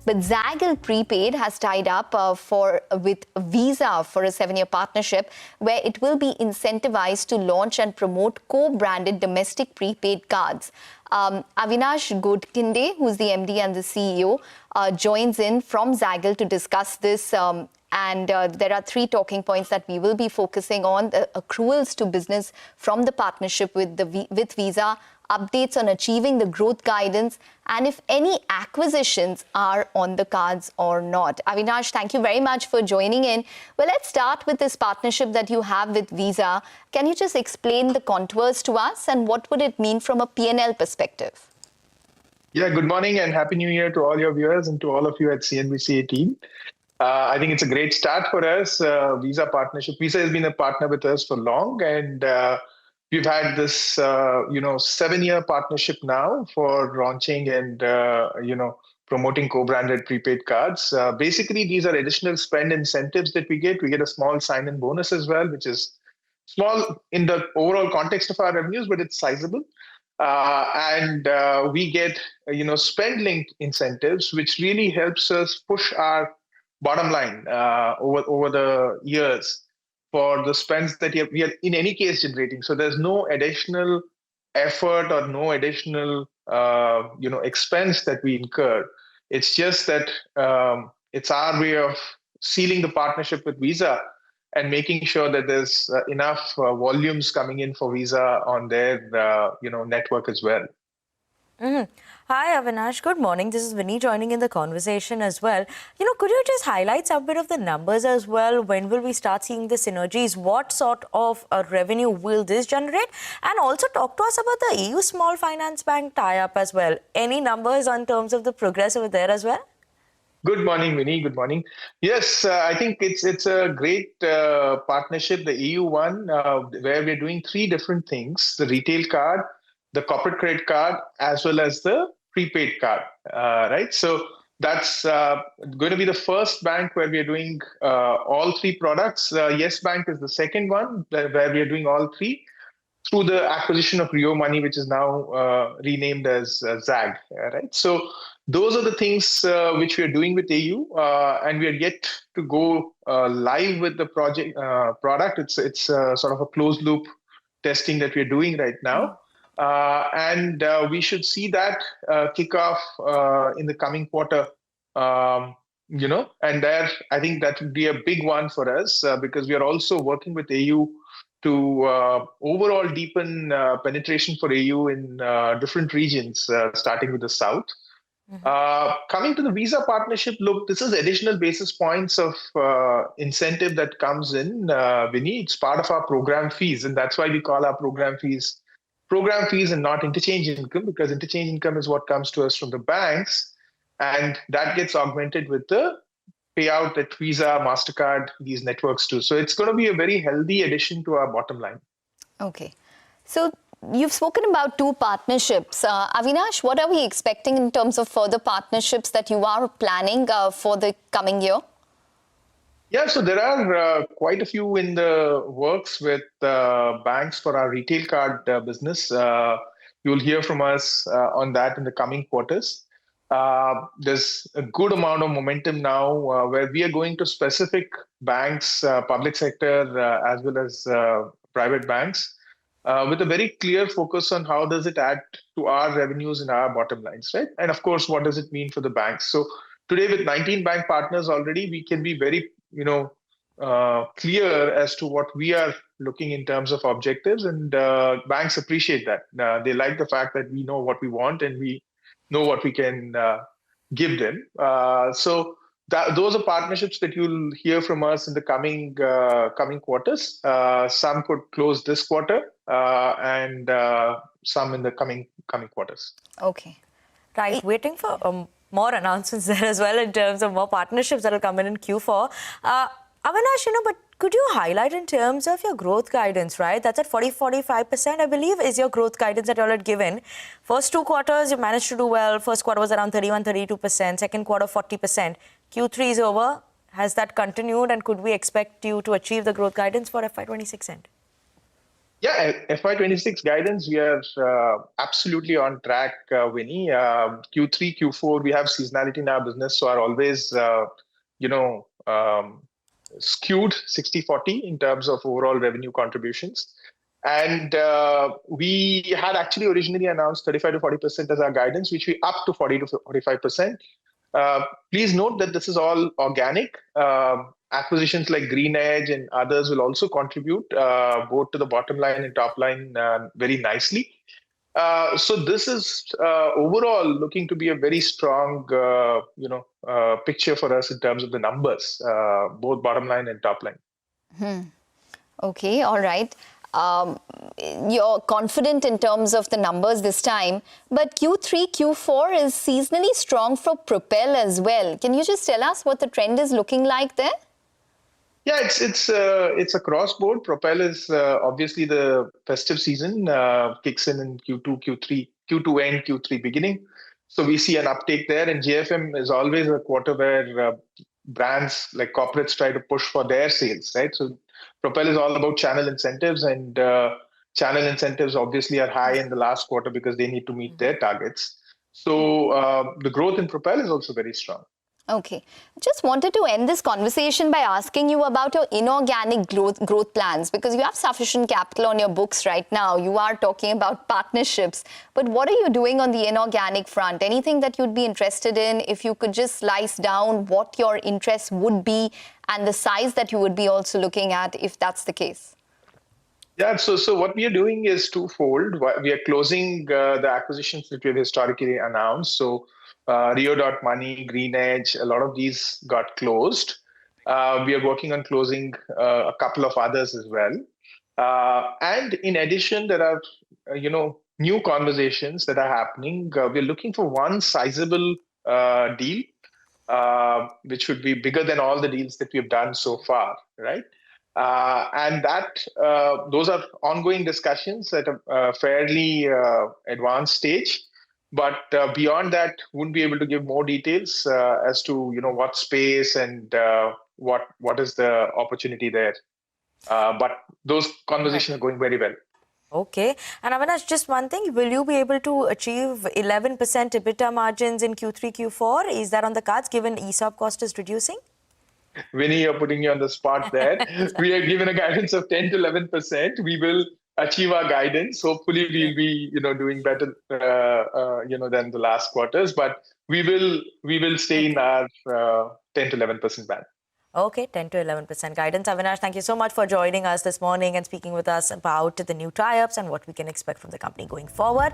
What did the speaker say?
But Zaggle Prepaid has tied up with Visa for a 7-year partnership where it will be incentivized to launch and promote co-branded domestic prepaid cards. Avinash Godkhindi, who's the MD and the CEO, joins in from Zaggle to discuss this. And there are 3 talking points that we will be focusing on: the accruals to business from the partnership with Visa, updates on achieving the growth guidance, and if any acquisitions are on the cards or not. Avinash, thank you very much for joining in. Well, let's start with this partnership that you have with Visa. Can you just explain the contours to us, and what would it mean from a P&L perspective? Yeah, good morning and Happy New Year to all your viewers and to all of you at CNBC-18. I think it's a great start for us, Visa partnership. Visa has been a partner with us for long, and we've had this, 7-year partnership now for launching and, promoting co-branded prepaid cards. Basically, these are additional spend incentives that we get. We get a small sign-in bonus as well, which is small in the overall context of our revenues, but it's sizable. And we get, spend-linked incentives, which really helps us push our bottom line over the years for the spends that we are in any case generating. So there's no additional effort or no additional expense that we incur. It's just that it's our way of sealing the partnership with Visa and making sure that there's enough volumes coming in for Visa on their network as well. Mm-hmm. Hi, Avinash. Good morning. This is Vinny joining in the conversation as well. Could you just highlight some bit of the numbers as well? When will we start seeing the synergies? What sort of revenue will this generate? And also talk to us about the EU Small Finance Bank tie-up as well. Any numbers on terms of the progress over there as well? Good morning, Vinny. Good morning. Yes, I think it's a great partnership, the EU one, where we're doing 3 different things: the retail card, the corporate credit card, as well as the prepaid card, right? So that's going to be the first bank where we are doing all 3 products. Yes Bank is the second one where we are doing all 3 through the acquisition of Rio Money, which is now renamed as Zag, right? So those are the things which we are doing with AU, and we are yet to go live with the product. It's sort of a closed loop testing that we are doing right now. And we should see that kick off in the coming quarter, and there I think that would be a big one for us because we are also working with AU to overall deepen penetration for AU in different regions, starting with the South. Coming to the Visa partnership, look, this is additional basis points of incentive that comes in, Vinny. It's part of our program fees, and that's why we call our program fees and not interchange income, because interchange income is what comes to us from the banks, and that gets augmented with the payout that Visa, MasterCard, these networks do. So it's going to be a very healthy addition to our bottom line. Okay. So you've spoken about 2 partnerships. Avinash, what are we expecting in terms of further partnerships that you are planning for the coming year? Yeah, so there are quite a few in the works with banks for our retail card business. You'll hear from us on that in the coming quarters. There's a good amount of momentum now where we are going to specific banks, public sector, as well as private banks, with a very clear focus on how does it add to our revenues and our bottom lines, right? And of course, what does it mean for the banks? So today, with 19 bank partners already, we can be very clear as to what we are looking in terms of objectives, and banks appreciate that. They like the fact that we know what we want and we know what we can give them. So those are partnerships that you'll hear from us in the coming quarters. Some could close this quarter, and some in the coming quarters. Okay. Right. Waiting for more announcements there as well in terms of more partnerships that will come in Q4. Avinash, but could you highlight in terms of your growth guidance, right? That's at 40-45%, I believe, is your growth guidance that you all had given. First 2 quarters, you managed to do well. First quarter was around 31-32%. Second quarter, 40%. Q3 is over. Has that continued, and could we expect you to achieve the growth guidance for FY26 end? Yeah, FY26 guidance, we are absolutely on track, Winnie. Q3, Q4, we have seasonality in our business, so are always, you know, skewed 60-40 in terms of overall revenue contributions. And we had actually originally announced 35 to 40% as our guidance, which we upped to 40 to 45%. Please note that this is all organic. Acquisitions like Green Edge and others will also contribute both to the bottom line and top line very nicely. So this is overall looking to be a very strong, picture for us in terms of the numbers, both bottom line and top line. Okay, all right. You're confident in terms of the numbers this time, but Q3, Q4 is seasonally strong for Propel as well. Can you just tell us what the trend is looking like there? Yeah, it's across board. Propel is obviously the festive season kicks in Q2, Q3, Q2 and Q3 beginning. So we see an uptake there, and JFM is always a quarter where brands like corporates try to push for their sales, right? So Propel is all about channel incentives, and channel incentives obviously are high in the last quarter because they need to meet their targets. So the growth in Propel is also very strong. Okay. Just wanted to end this conversation by asking you about your inorganic growth plans, because you have sufficient capital on your books right now. You are talking about partnerships. But what are you doing on the inorganic front? Anything that you'd be interested in? If you could just slice down what your interest would be and the size that you would be also looking at, if that's the case. Yeah, so what we are doing is twofold. We are closing the acquisitions that we have historically announced. So Rio.Money, Green Edge, a lot of these got closed. We are working on closing a couple of others as well. And in addition, there are, new conversations that are happening. We're looking for one sizable deal, which would be bigger than all the deals that we've done so far, right? And those are ongoing discussions at a fairly advanced stage. But beyond that, wouldn't be able to give more details as to what space and what is the opportunity there. But those conversations are going very well. Okay. And Avinash, just one thing, will you be able to achieve 11% EBITDA margins in Q3, Q4? Is that on the cards given ESOP cost is reducing? Winnie, you're putting me on the spot there. We are given a guidance of 10 to 11%. We will achieve our guidance. Hopefully, we'll be doing better than the last quarters. But we will stay in our 10 to 11% band. Okay, 10 to 11% guidance. Avinash, thank you so much for joining us this morning and speaking with us about the new tie-ups and what we can expect from the company going forward.